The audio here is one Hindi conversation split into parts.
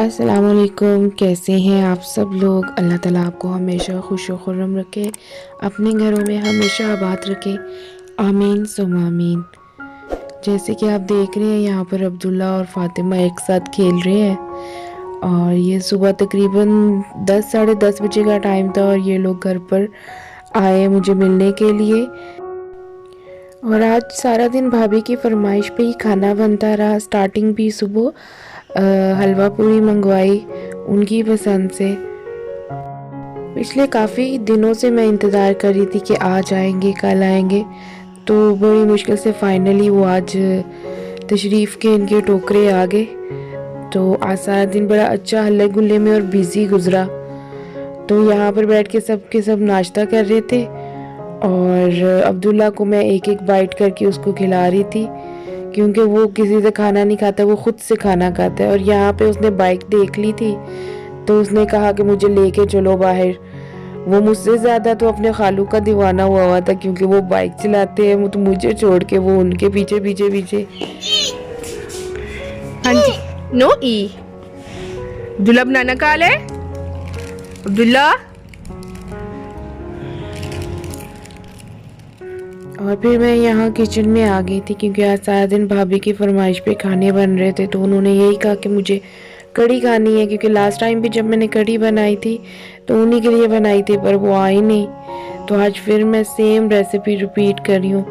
अस्सलामुअलैकुम, कैसे हैं आप सब लोग। अल्लाह ताला आपको हमेशा खुश व खुर्रम रखे, अपने घरों में हमेशा आबाद रखे, आमीन सुम्मा आमीन। जैसे कि आप देख रहे हैं यहाँ पर अब्दुल्ला और फातिमा एक साथ खेल रहे हैं और ये सुबह तकरीबन 10 साढ़े 10 बजे का टाइम था और ये लोग घर पर आए मुझे मिलने के लिए। और आज सारा दिन भाभी की फरमाइश पे ही खाना बनता रहा। स्टार्टिंग भी सुबह हलवा पूरी मंगवाई उनकी पसंद से। पिछले काफ़ी दिनों से मैं इंतज़ार कर रही थी कि आज आएंगे कल आएंगे, तो बड़ी मुश्किल से फाइनली वो आज तशरीफ़ के इनके टोकरे आ गए। तो आज सारा दिन बड़ा अच्छा हल्ले गुल्ले में और बिज़ी गुजरा। तो यहाँ पर बैठ के सब के सब नाश्ता कर रहे थे और अब्दुल्ला को मैं एक एक बाइट करके उसको खिला रही थी क्योंकि वो किसी से खाना नहीं खाता, वो खुद से खाना खाता है। और यहाँ पे उसने बाइक देख ली थी तो उसने कहा कि मुझे लेके चलो बाहर। वो मुझसे ज़्यादा तो अपने खालू का दीवाना हुआ था क्योंकि वो बाइक चलाते हैं, वो तो मुझे छोड़ के वो उनके पीछे पीछे पीछे। हाँ जी, नो ई अब्दुल्ला बनाना काल है। अब्दुल्ला और फिर मैं यहाँ किचन में आ गई थी क्योंकि आज सारा दिन भाभी की फरमाइश पे खाने बन रहे थे। तो उन्होंने यही कहा कि मुझे कढ़ी खानी है क्योंकि लास्ट टाइम भी जब मैंने कढ़ी बनाई थी तो उन्हीं के लिए बनाई थी पर वो आई नहीं। तो आज फिर मैं सेम रेसिपी रिपीट कर रही हूँ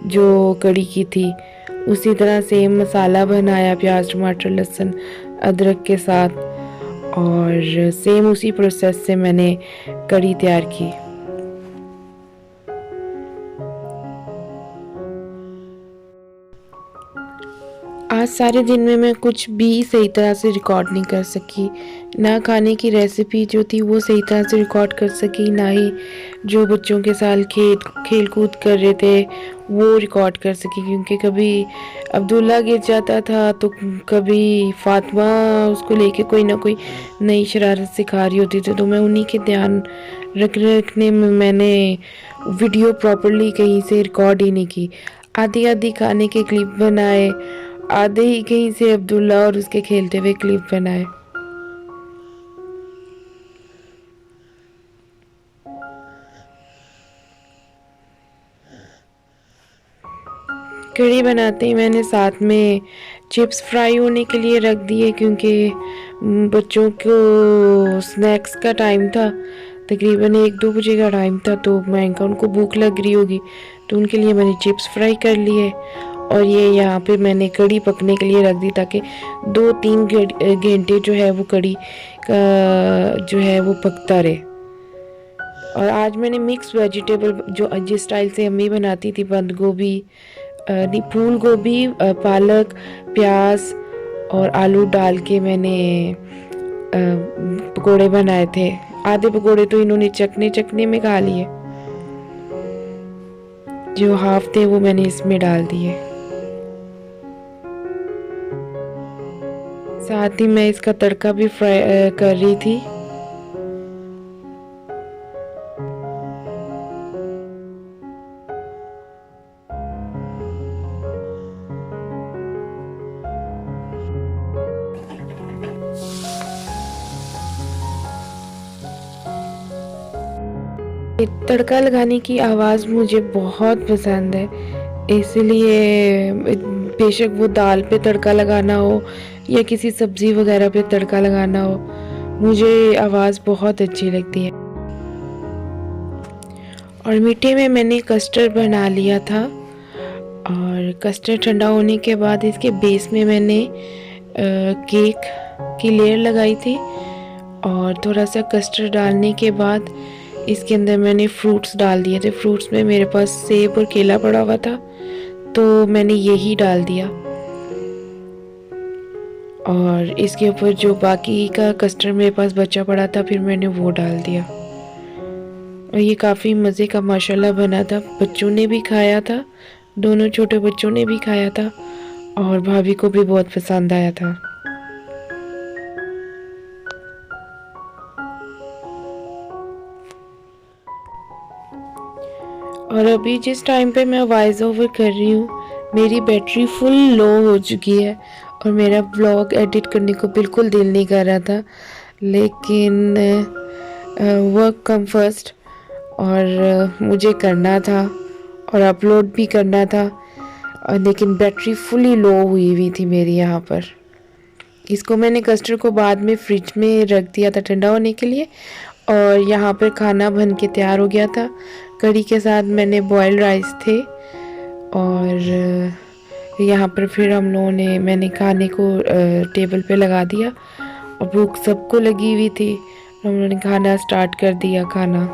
जो कढ़ी की थी। उसी तरह सेम मसाला बनाया, प्याज टमाटर लहसुन अदरक के साथ, और सेम उसी प्रोसेस से मैंने कढ़ी तैयार की। आज सारे दिन में मैं कुछ भी सही तरह से रिकॉर्ड नहीं कर सकी। ना खाने की रेसिपी जो थी वो सही तरह से रिकॉर्ड कर सकी, ना ही जो बच्चों के साथ खेल कूद कर रहे थे वो रिकॉर्ड कर सकी क्योंकि कभी अब्दुल्ला गिर जाता था तो कभी फातिमा उसको लेके कोई ना कोई नई शरारत सिखा रही होती थी। तो मैं उन्हीं के ध्यान रखने में मैंने वीडियो प्रॉपरली कहीं से रिकॉर्ड ही नहीं की। आधी आधी खाने के क्लिप बनाए, आधे ही कहीं से अब्दुल्ला और उसके खेलते हुए क्लिप बनाए। कढ़ी बनाते ही मैंने साथ में चिप्स फ्राई होने के लिए रख दिए क्योंकि बच्चों को स्नैक्स का टाइम था, तकरीबन 1-2 बजे का टाइम था। तो मैं उनको भूख लग रही होगी तो उनके लिए मैंने चिप्स फ्राई कर लिए। और ये यहाँ पे मैंने कढ़ी पकने के लिए रख दी ताकि 2-3 घंटे जो है वो कढ़ी का जो है वो पकता रहे। और आज मैंने मिक्स वेजिटेबल जो जिस स्टाइल से अम्मी बनाती थी, बंद गोभी नहीं फूल गोभी, पालक, प्याज और आलू डाल के मैंने पकोड़े बनाए थे। आधे पकोड़े तो इन्होंने चखने में खा लिए, जो हाफ थे वो मैंने इसमें डाल दिए। साथ ही मैं इसका तड़का भी फ्राई कर रही थी। तड़का लगाने की आवाज़ मुझे बहुत पसंद है, इसलिए बेशक वो दाल पे तड़का लगाना हो या किसी सब्ज़ी वगैरह पे तड़का लगाना हो, मुझे आवाज़ बहुत अच्छी लगती है। और मीठे में मैंने कस्टर्ड बना लिया था और कस्टर्ड ठंडा होने के बाद इसके बेस में मैंने केक की लेयर लगाई थी और थोड़ा सा कस्टर्ड डालने के बाद इसके अंदर मैंने फ्रूट्स डाल दिए थे। फ्रूट्स में मेरे पास सेब और केला पड़ा हुआ था तो मैंने यही डाल दिया और इसके ऊपर जो बाकी का कस्टर्ड मेरे पास बचा पड़ा था फिर मैंने वो डाल दिया। और ये काफ़ी मज़े का माशाल्लाह बना था। बच्चों ने भी खाया था, दोनों छोटे बच्चों ने भी खाया था और भाभी को भी बहुत पसंद आया था। और अभी जिस टाइम पे मैं वॉइस ओवर कर रही हूँ मेरी बैटरी फुल लो हो चुकी है और मेरा ब्लॉग एडिट करने को बिल्कुल दिल नहीं कर रहा था, लेकिन वर्क कम फर्स्ट और मुझे करना था और अपलोड भी करना था। लेकिन बैटरी फुली लो हुई थी मेरी यहाँ पर। इसको मैंने कस्टर्ड को बाद में फ्रिज में रख दिया था ठंडा होने के लिए, और यहाँ पर खाना बन के तैयार हो गया था। कढ़ी के साथ मैंने बॉयल राइस थे, और यहाँ पर फिर मैंने खाने को टेबल पे लगा दिया, और भूख सबको लगी हुई थी। हम लोगों ने खाना स्टार्ट कर दिया। खाना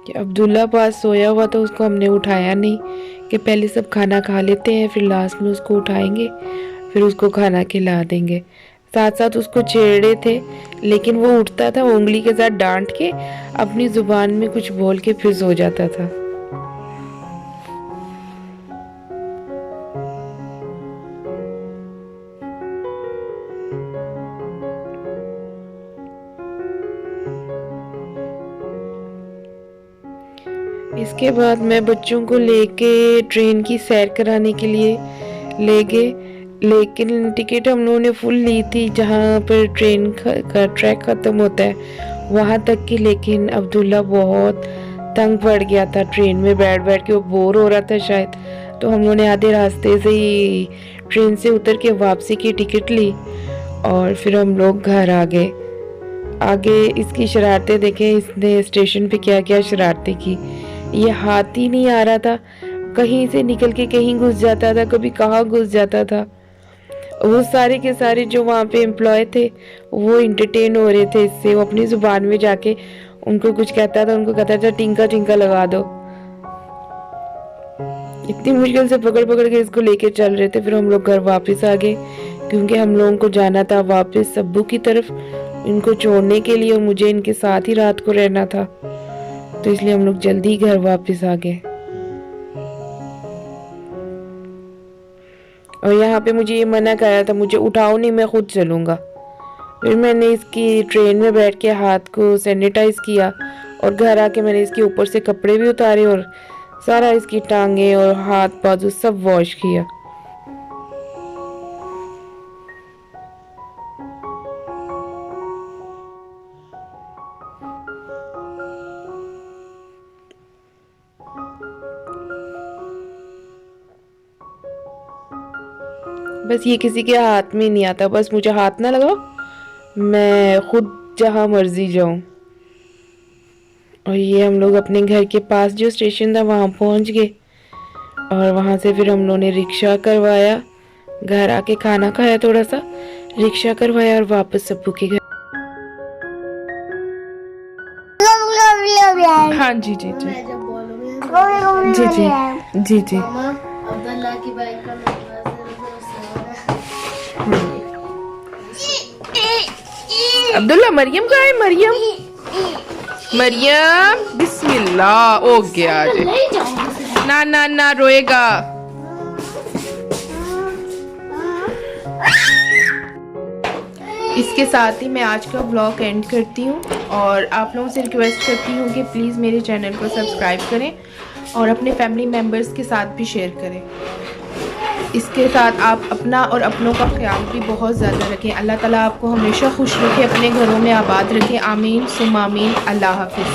कि अब्दुल्ला पास सोया हुआ था, उसको हमने उठाया नहीं कि पहले सब खाना खा लेते हैं, फिर लास्ट में उसको उठाएंगे, फिर उसको खाना खिला देंगे। साथ साथ उसको छेड़े थे, लेकिन वो उठता था, उंगली के साथ डांट के अपनी जुबान में कुछ बोल के फिर सो जाता था। इसके बाद मैं बच्चों को लेके ट्रेन की सैर कराने के लिए ले गए, लेकिन टिकट हम लोगों ने फुल ली थी जहाँ पर ट्रेन का ट्रैक ख़त्म होता है वहाँ तक की। लेकिन अब्दुल्ला बहुत तंग पड़ गया था ट्रेन में बैठ बैठ के, वो बोर हो रहा था शायद, तो हम लोगों ने आधे रास्ते से ही ट्रेन से उतर के वापसी की टिकट ली और फिर हम लोग घर आ गए। आगे इसकी शरारतें देखें, इसने स्टेशन पे क्या क्या शरारतें की। ये हाथ ही नहीं आ रहा था, कहीं से निकल के कहीं घुस जाता था, कभी कहाँ घुस जाता था। वो सारे के सारे जो वहाँ पे एम्प्लॉय थे वो इंटरटेन हो रहे थे इससे। वो अपनी जुबान में जाके उनको कुछ कहता था, उनको कहता था टिंका टिंका लगा दो। इतनी मुश्किल से पकड़ पकड़ के इसको लेके चल रहे थे। फिर हम लोग घर वापस आ गए, क्योंकि हम लोगों को जाना था वापस सब्बू की तरफ इनको छोड़ने के लिए, और मुझे इनके साथ ही रात को रहना था, तो इसलिए हम लोग जल्दी घर वापस आ गए। और यहाँ पे मुझे ये मना कराया था, मुझे उठाओ नहीं, मैं खुद चलूँगा। फिर मैंने इसकी ट्रेन में बैठ के हाथ को सैनिटाइज किया, और घर आके मैंने इसके ऊपर से कपड़े भी उतारे और सारा इसकी टांगे और हाथ बाजू सब वॉश किया। बस ये किसी के हाथ में नहीं आता, बस मुझे हाथ ना लगाओ, मैं खुद जहाँ मर्जी जाऊँ। और ये हम लोग अपने घर के पास जो स्टेशन था वहाँ पहुँच गए, और वहाँ से फिर हम लोगों ने रिक्शा करवाया, घर आके खाना खाया, थोड़ा सा रिक्शा करवाया और वापस सब्बू के घर। हाँ जी जी जी जी जी जी जी। अब्दुल्ला की बाइक का अब्दुल्ला, मरियम कहाँ है? मरियम, मरियम बिस्मिल्लाह। हो गया जी, ना ना ना रोएगा। इसके साथ ही मैं आज का ब्लॉग एंड करती हूँ, और आप लोगों से रिक्वेस्ट करती हूँ कि प्लीज़ मेरे चैनल को सब्सक्राइब करें और अपने फैमिली मेम्बर्स के साथ भी शेयर करें। इसके साथ आप अपना और अपनों का ख्याल भी बहुत ज़्यादा रखें। अल्लाह ताला आपको हमेशा खुश रखे, अपने घरों में आबाद रखें। आमीन सुम आमीन। अल्लाह हाफिज़।